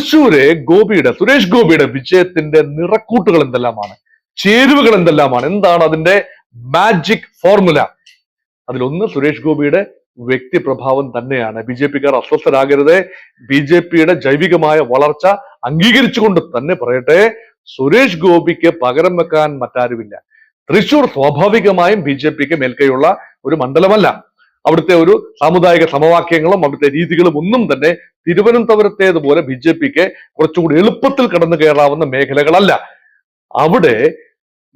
സുരേഷ് ഗോപിയുടെ വിജയത്തിന്റെ നിറക്കൂട്ടുകൾ എന്തെല്ലാമാണ്, ചേരുവകൾ എന്തെല്ലാമാണ്, എന്താണ് അതിന്റെ മാജിക് ഫോർമുല? അതിലൊന്ന് സുരേഷ് ഗോപിയുടെ വ്യക്തിപ്രഭാവം തന്നെയാണ്. ബി ജെ പിക്കാർ അസ്വസ്ഥരാകരുത്. ബി ജെ പിയുടെ ജൈവികമായ വളർച്ച അംഗീകരിച്ചുകൊണ്ട് തന്നെ പറയട്ടെ, സുരേഷ് ഗോപിക്ക് പകരം വെക്കാൻ മറ്റാരുമില്ല. തൃശൂർ സ്വാഭാവികമായും ബി ജെ പിക്ക് മേൽക്കൈയുള്ള ഒരു മണ്ഡലമല്ല. അവിടുത്തെ ഒരു സാമുദായിക സമവാക്യങ്ങളും അവിടുത്തെ രീതികളും ഒന്നും തന്നെ തിരുവനന്തപുരത്തേതുപോലെ ബി ജെ പിക്ക് കുറച്ചുകൂടി എളുപ്പത്തിൽ കടന്നു കയറാവുന്ന മേഖലകളല്ല. അവിടെ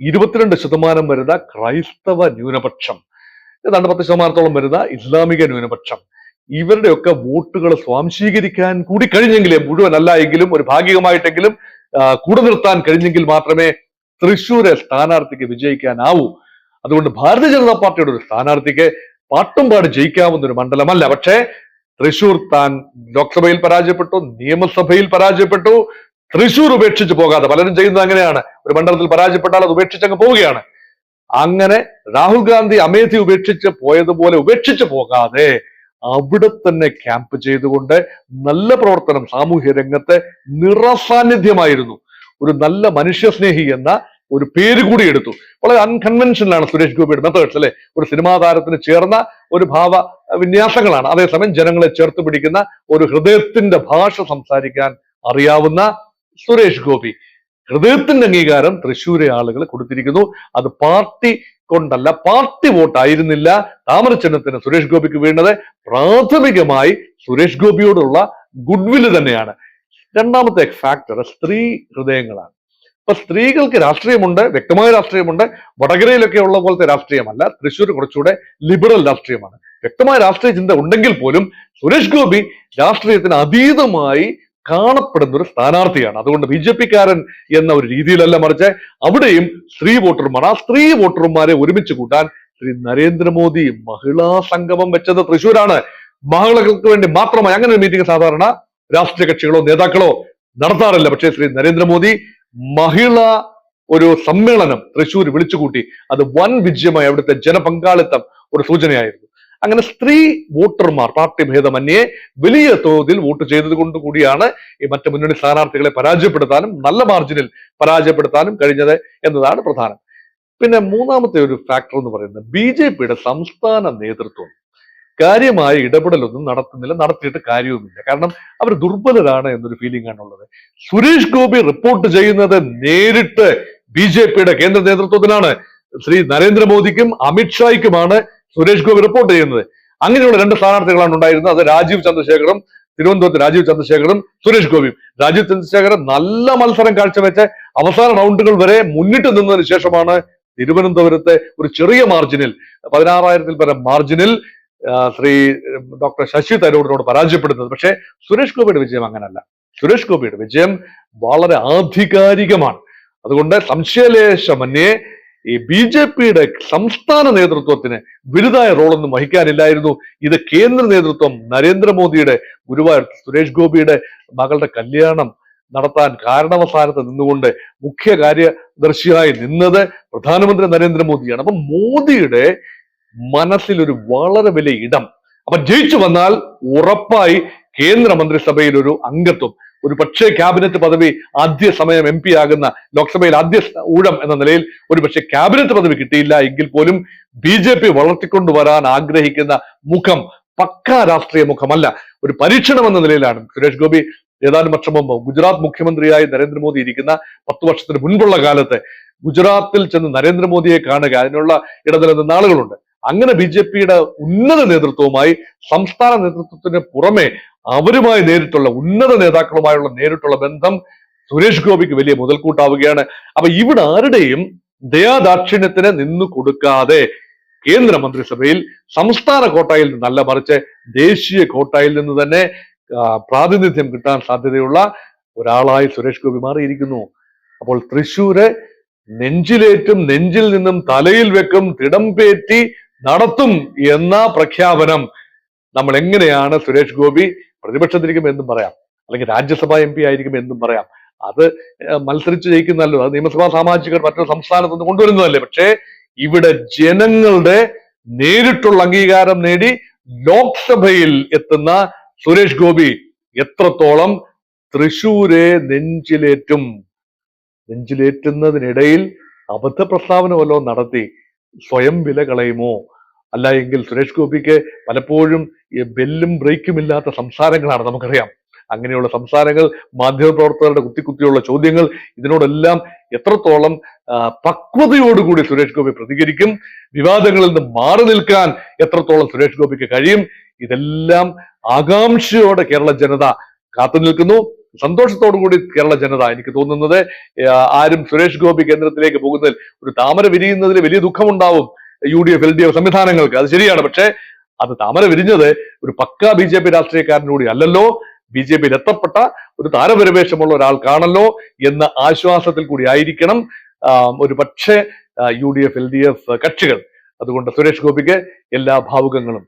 22% വരുന്ന ക്രൈസ്തവ ന്യൂനപക്ഷം, ഏതാണ്ട് 10% വരുന്ന ഇസ്ലാമിക ന്യൂനപക്ഷം, ഇവരുടെയൊക്കെ വോട്ടുകൾ സ്വാംശീകരിക്കാൻ കൂടി കഴിഞ്ഞെങ്കിലേ, മുഴുവനല്ല എങ്കിലും ഒരു ഭാഗികമായിട്ടെങ്കിലും കൂടെ നിർത്താൻ കഴിഞ്ഞെങ്കിൽ മാത്രമേ തൃശ്ശൂരെ സ്ഥാനാർത്ഥിക്ക് വിജയിക്കാനാവൂ. അതുകൊണ്ട് ഭാരതീയ ജനതാ പാർട്ടിയുടെ ഒരു സ്ഥാനാർത്ഥിക്ക് പാട്ടും പാടി ജയിക്കാവുന്ന ഒരു മണ്ഡലമല്ല. പക്ഷേ തൃശൂർ താൻ ലോക്സഭയിൽ പരാജയപ്പെട്ടു, നിയമസഭയിൽ പരാജയപ്പെട്ടു. തൃശൂർ ഉപേക്ഷിച്ച് പോകാതെ, പലരും ചെയ്യുന്നത് അങ്ങനെയാണ്, ഒരു മണ്ഡലത്തിൽ പരാജയപ്പെട്ടാൽ അത് ഉപേക്ഷിച്ച് അങ്ങ് പോവുകയാണ്. അങ്ങനെ രാഹുൽ ഗാന്ധി അമേധി ഉപേക്ഷിച്ച് പോയതുപോലെ ഉപേക്ഷിച്ച് പോകാതെ അവിടെ തന്നെ ക്യാമ്പ് ചെയ്തുകൊണ്ട് നല്ല പ്രവർത്തനം, സാമൂഹ്യ രംഗത്ത് നിറസാന്നിധ്യമായിരുന്നു. ഒരു നല്ല മനുഷ്യസ്നേഹി എന്ന ഒരു പേര് കൂടി എടുത്തു. വളരെ അൺകൺവെൻഷനലാണ് സുരേഷ് ഗോപിയുടെ മെത്തേഡ്സ്, അല്ലെ? ഒരു സിനിമാ താരത്തിന് ചേർന്ന ഒരു ഭാവ വിന്യാസങ്ങളാണ്. അതേസമയം ജനങ്ങളെ ചേർത്ത് പിടിക്കുന്ന ഒരു ഹൃദയത്തിന്റെ ഭാഷ സംസാരിക്കാൻ അറിയാവുന്ന സുരേഷ് ഗോപി, ഹൃദയത്തിന്റെ അംഗീകാരം തൃശ്ശൂരെ ആളുകൾ കൊടുത്തിരിക്കുന്നു. അത് പാർട്ടി കൊണ്ടല്ല, പാർട്ടി വോട്ടായിരുന്നില്ല താമരചിഹ്നത്തിന് സുരേഷ് ഗോപിക്ക് വീണത്. പ്രാഥമികമായി സുരേഷ് ഗോപിയോടുള്ള ഗുഡ്വില് തന്നെയാണ്. രണ്ടാമത്തെ ഫാക്ടർ സ്ത്രീ ഹൃദയങ്ങളാണ്. ഇപ്പൊ സ്ത്രീകൾക്ക് രാഷ്ട്രീയമുണ്ട്, വ്യക്തമായ രാഷ്ട്രീയമുണ്ട്. വടകരയിലൊക്കെ ഉള്ള പോലത്തെ രാഷ്ട്രീയമല്ല. തൃശ്ശൂർ കുറച്ചുകൂടെ ലിബറൽ രാഷ്ട്രീയമാണ്. വ്യക്തമായ രാഷ്ട്രീയ ചിന്ത ഉണ്ടെങ്കിൽ പോലും സുരേഷ് ഗോപി രാഷ്ട്രീയത്തിന് അതീതമായി കാണപ്പെടുന്ന ഒരു സ്ഥാനാർത്ഥിയാണ്. അതുകൊണ്ട് ബി ജെ പിക്കാരൻ എന്ന ഒരു രീതിയിലല്ല, മറിച്ച് അവിടെയും സ്ത്രീ വോട്ടർമാർ, ആ സ്ത്രീ വോട്ടർമാരെ ഒരുമിച്ച് കൂട്ടാൻ ശ്രീ നരേന്ദ്രമോദി മഹിളാ സംഗമം വെച്ചത് തൃശ്ശൂരാണ്. മഹിളകൾക്ക് വേണ്ടി മാത്രമായി അങ്ങനെ ഒരു മീറ്റിംഗ് സാധാരണ രാഷ്ട്രീയ കക്ഷികളോ നേതാക്കളോ നടത്താറില്ല. പക്ഷേ ശ്രീ നരേന്ദ്രമോദി മഹിള ഒരു സമ്മേളനം തൃശ്ശൂർ വിളിച്ചുകൂട്ടി. അത് വൻ വിജയമായി, അവിടുത്തെ ജനപങ്കാളിത്തം ഒരു സൂചനയായിരുന്നു. അങ്ങനെ സ്ത്രീ വോട്ടർമാർ പാർട്ടി ഭേദമന്യേ വലിയ തോതിൽ വോട്ട് ചെയ്തത് കൊണ്ട് കൂടിയാണ് ഈ മറ്റ് മുന്നണി സ്ഥാനാർത്ഥികളെ പരാജയപ്പെടുത്താനും നല്ല മാർജിനിൽ പരാജയപ്പെടുത്താനും കഴിഞ്ഞത് എന്നതാണ് പ്രധാനം. പിന്നെ മൂന്നാമത്തെ ഒരു ഫാക്ടർ എന്ന് പറയുന്നത് ബി ജെ പിയുടെ സംസ്ഥാന നേതൃത്വം കാര്യമായ ഇടപെടലൊന്നും നടത്തുന്നില്ല, നടത്തിയിട്ട് കാര്യവുമില്ല. കാരണം അവർ ദുർബലരാണ് എന്നൊരു ഫീലിംഗ് ആണുള്ളത്. സുരേഷ് ഗോപി റിപ്പോർട്ട് ചെയ്യുന്നത് നേരിട്ട് ബി ജെ പിയുടെ കേന്ദ്ര നേതൃത്വത്തിനാണ്. ശ്രീ നരേന്ദ്രമോദിക്കും അമിത്ഷായ്ക്കുമാണ് സുരേഷ് ഗോപി റിപ്പോർട്ട് ചെയ്യുന്നത്. അങ്ങനെയുള്ള രണ്ട് സ്ഥാനാർത്ഥികളാണ് ഉണ്ടായിരുന്നത്. അത് രാജീവ് ചന്ദ്രശേഖറും, തിരുവനന്തപുരത്ത് രാജീവ് ചന്ദ്രശേഖറും സുരേഷ് ഗോപിയും. രാജീവ് ചന്ദ്രശേഖരൻ നല്ല മത്സരം കാഴ്ചവെച്ച് അവസാന റൗണ്ടുകൾ വരെ മുന്നിട്ട് നിന്നതിന് ശേഷമാണ് തിരുവനന്തപുരത്തെ ഒരു ചെറിയ മാർജിനിൽ, 16,000-ൽ പരം മാർജിനിൽ ശ്രീ ഡോക്ടർ ശശി തരൂരിനോട് പരാജയപ്പെടുന്നത്. പക്ഷേ സുരേഷ് ഗോപിയുടെ വിജയം അങ്ങനല്ല. സുരേഷ് ഗോപിയുടെ വിജയം വളരെ ആധികാരികമാണ്. അതുകൊണ്ട് സംശയലേശമന്യേ ഈ ബി ജെ പിയുടെ സംസ്ഥാന നേതൃത്വത്തിന് വലുതായ റോളൊന്നും വഹിക്കാനില്ലായിരുന്നു. ഇത് കേന്ദ്ര നേതൃത്വം, നരേന്ദ്രമോദിയുടെ ഗുരുവായൂർ സുരേഷ് ഗോപിയുടെ മകളുടെ കല്യാണം നടത്താൻ കാരണവസാനത്ത് നിന്നുകൊണ്ട് മുഖ്യ കാര്യദർശിയായി നിന്നത് പ്രധാനമന്ത്രി നരേന്ദ്രമോദിയാണ്. അപ്പൊ മോദിയുടെ മനസ്സിൽ ഒരു വളരെ വലിയ ഇടം. അപ്പൊ ജയിച്ചു വന്നാൽ ഉറപ്പായി കേന്ദ്ര മന്ത്രിസഭയിൽ ഒരു അംഗത്വം, ഒരു പക്ഷേ ക്യാബിനറ്റ് പദവി, ആദ്യ സമയം എം പി ആകുന്ന, ലോക്സഭയിൽ ആദ്യ ഊഴം എന്ന നിലയിൽ ഒരു പക്ഷേ ക്യാബിനറ്റ് പദവി കിട്ടിയില്ല എങ്കിൽ പോലും ബി ജെ പി വളർത്തിക്കൊണ്ടുവരാൻ ആഗ്രഹിക്കുന്ന മുഖം പക്കാ രാഷ്ട്രീയ മുഖമല്ല, ഒരു പരീക്ഷണം എന്ന നിലയിലാണ്. സുരേഷ് ഗോപി ഏതാനും വർഷം മുമ്പ് ഗുജറാത്ത് മുഖ്യമന്ത്രിയായി നരേന്ദ്രമോദി ഇരിക്കുന്ന 10 വർഷത്തിന് മുൻപുള്ള കാലത്ത് ഗുജറാത്തിൽ ചെന്ന് നരേന്ദ്രമോദിയെ കാണുക, അതിനുള്ള ഇടനിലനിന്ന ആളുകളുണ്ട്. അങ്ങനെ ബി ജെ പിയുടെ ഉന്നത നേതൃത്വവുമായി, സംസ്ഥാന നേതൃത്വത്തിന് പുറമെ അവരുമായി നേരിട്ടുള്ള ഉന്നത നേതാക്കളുമായുള്ള നേരിട്ടുള്ള ബന്ധം സുരേഷ് ഗോപിക്ക് വലിയ മുതൽക്കൂട്ടാവുകയാണ്. അപ്പൊ ഇവിടെ ആരുടെയും ദയാദാക്ഷിണ്യത്തിന് നിന്നു കൊടുക്കാതെ കേന്ദ്ര മന്ത്രിസഭയിൽ സംസ്ഥാന കോട്ടായിൽ നിന്നല്ല, മറിച്ച് ദേശീയ കോട്ടായിൽ നിന്ന് തന്നെ പ്രാതിനിധ്യം കിട്ടാൻ സാധ്യതയുള്ള ഒരാളായി സുരേഷ് ഗോപി മാറിയിരിക്കുന്നു. അപ്പോൾ തൃശ്ശൂര് നെഞ്ചിലേറ്റും, നെഞ്ചിൽ നിന്നും തലയിൽ വെക്കും, തിടംപേറ്റി നടത്തും എന്ന പ്രഖ്യാപനം നമ്മൾ എങ്ങനെയാണ് സുരേഷ് ഗോപി പ്രതിപക്ഷത്തിരിക്കും എന്നും പറയാം, അല്ലെങ്കിൽ രാജ്യസഭാ എം പി ആയിരിക്കും എന്നും പറയാം. അത് മത്സരിച്ച് ജയിക്കുന്നല്ലോ, അത് നിയമസഭാ സാമാജികർ മറ്റൊരു സംസ്ഥാനത്ത് നിന്ന് കൊണ്ടുവരുന്നതല്ലേ. പക്ഷേ ഇവിടെ ജനങ്ങളുടെ നേരിട്ടുള്ള അംഗീകാരം നേടി ലോക്സഭയിൽ എത്തുന്ന സുരേഷ് ഗോപി എത്രത്തോളം തൃശൂരെ നെഞ്ചിലേറ്റുന്നതിനിടയിൽ അബദ്ധ പ്രസ്താവന വല്ലതും നടത്തി സ്വയം വില കളയുമോ? അല്ല എങ്കിൽ സുരേഷ് ഗോപിക്ക് പലപ്പോഴും ഈ ബെല്ലും ബ്രേക്കും ഇല്ലാത്ത സംസാരങ്ങളാണ്, നമുക്കറിയാം. അങ്ങനെയുള്ള സംസാരങ്ങൾ, മാധ്യമപ്രവർത്തകരുടെ കുത്തിയുള്ള ചോദ്യങ്ങൾ, ഇതിനോടെല്ലാം എത്രത്തോളം പക്വതയോടുകൂടി സുരേഷ് ഗോപി പ്രതികരിക്കും, വിവാദങ്ങളിൽ നിന്ന് മാറി നിൽക്കാൻ എത്രത്തോളം സുരേഷ് ഗോപിക്ക് കഴിയും, ഇതെല്ലാം ആകാംക്ഷയോടെ കേരള ജനത കാത്തു നിൽക്കുന്നു. സന്തോഷത്തോടു കൂടി കേരള ജനത, എനിക്ക് തോന്നുന്നത് ആരും സുരേഷ് ഗോപി കേന്ദ്രത്തിലേക്ക് പോകുന്നതിൽ, ഒരു താമര വിരിയുന്നതിൽ വലിയ ദുഃഖമുണ്ടാവും UDF LDF സംവിധാനങ്ങൾക്ക്, അത് ശരിയാണ്. പക്ഷെ അത് താമര വിരിഞ്ഞത് ഒരു പക്കാ BJP രാഷ്ട്രീയക്കാരനൂടി അല്ലല്ലോ, BJPയിൽ എത്തപ്പെട്ട ഒരു താരപരിവേഷമുള്ള ഒരാൾക്കാണല്ലോ എന്ന ആശ്വാസത്തിൽ കൂടി ആയിരിക്കണം ഒരു പക്ഷേ UDF LDF കക്ഷികൾ. അതുകൊണ്ട് സുരേഷ് ഗോപിക്ക് എല്ലാ ഭാവുകങ്ങളും.